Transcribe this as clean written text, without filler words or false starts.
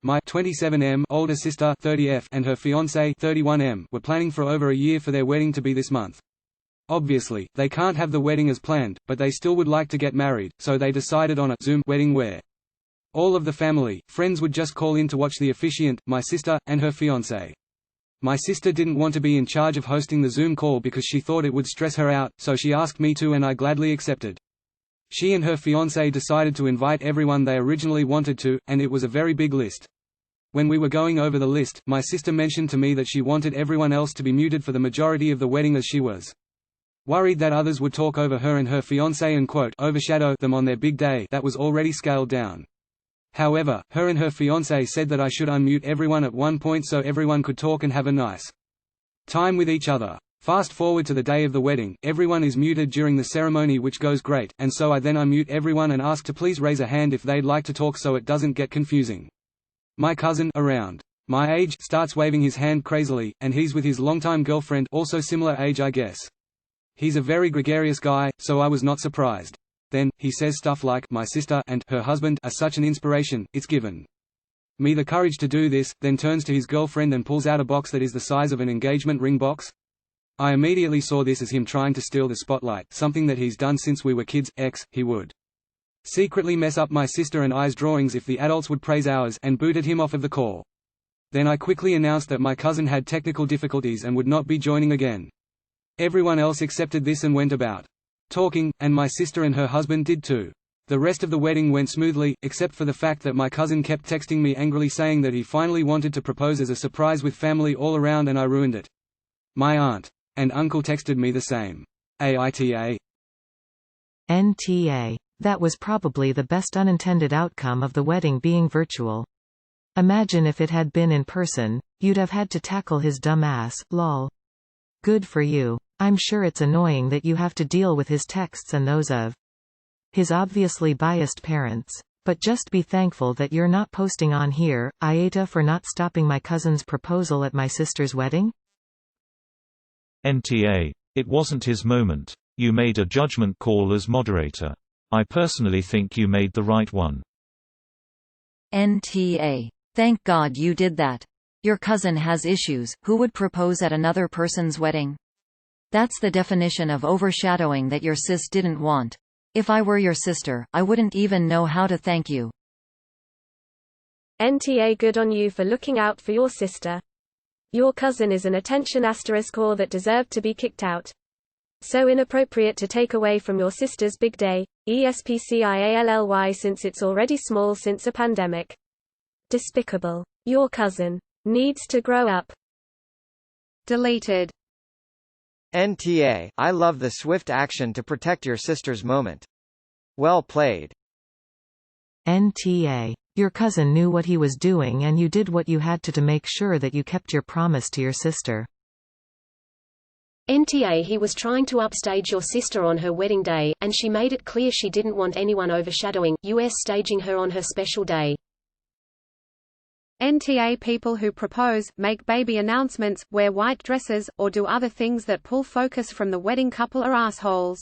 My 27M older sister 30F and her fiancé 31M were planning for over a year for their wedding to be this month. Obviously, they can't have the wedding as planned, but they still would like to get married, so they decided on a Zoom wedding where all of the family, friends would just call in to watch the officiant, my sister, and her fiancé. My sister didn't want to be in charge of hosting the Zoom call because she thought it would stress her out, so she asked me to and I gladly accepted. She and her fiancé decided to invite everyone they originally wanted to, and it was a very big list. When we were going over the list, my sister mentioned to me that she wanted everyone else to be muted for the majority of the wedding as she was worried that others would talk over her and her fiancé and quote, overshadow them on their big day that was already scaled down. However, her and her fiancé said that I should unmute everyone at one point so everyone could talk and have a nice time with each other. Fast forward to the day of the wedding, everyone is muted during the ceremony, which goes great, and so I then unmute everyone and ask to please raise a hand if they'd like to talk so it doesn't get confusing. My cousin, around my age, starts waving his hand crazily, and he's with his longtime girlfriend, also similar age I guess. He's a very gregarious guy, so I was not surprised. Then, he says stuff like, my sister and her husband are such an inspiration, it's given me the courage to do this, then turns to his girlfriend and pulls out a box that is the size of an engagement ring box. I immediately saw this as him trying to steal the spotlight, something that he's done since we were kids. He would secretly mess up my sister and I's drawings if the adults would praise ours, and booted him off of the call. Then I quickly announced that my cousin had technical difficulties and would not be joining again. Everyone else accepted this and went about talking, and my sister and her husband did too. The rest of the wedding went smoothly, except for the fact that my cousin kept texting me angrily saying that he finally wanted to propose as a surprise with family all around and I ruined it. My aunt and uncle texted me the same. AITA. NTA. That was probably the best unintended outcome of the wedding being virtual. Imagine if it had been in person, you'd have had to tackle his dumb ass, lol. Good for you. I'm sure it's annoying that you have to deal with his texts and those of his obviously biased parents. But just be thankful that you're not posting on here, AITA for not stopping my cousin's proposal at my sister's wedding? NTA. It wasn't his moment. You made a judgment call as moderator. I personally think you made the right one. NTA. Thank God you did that. Your cousin has issues. Who would propose at another person's wedding? That's the definition of overshadowing that your sis didn't want. If I were your sister, I wouldn't even know how to thank you. NTA. Good on you for looking out for your sister. Your cousin is an attention *or that deserved to be kicked out. So inappropriate to take away from your sister's big day, especially since it's already small since a pandemic. Despicable. Your cousin needs to grow up. Deleted. NTA. I love the swift action to protect your sister's moment. Well played. NTA. Your cousin knew what he was doing and you did what you had to make sure that you kept your promise to your sister. NTA. He was trying to upstage your sister on her wedding day, and she made it clear she didn't want anyone overshadowing us staging her on her special day. NTA. People who propose, make baby announcements, wear white dresses, or do other things that pull focus from the wedding couple are assholes.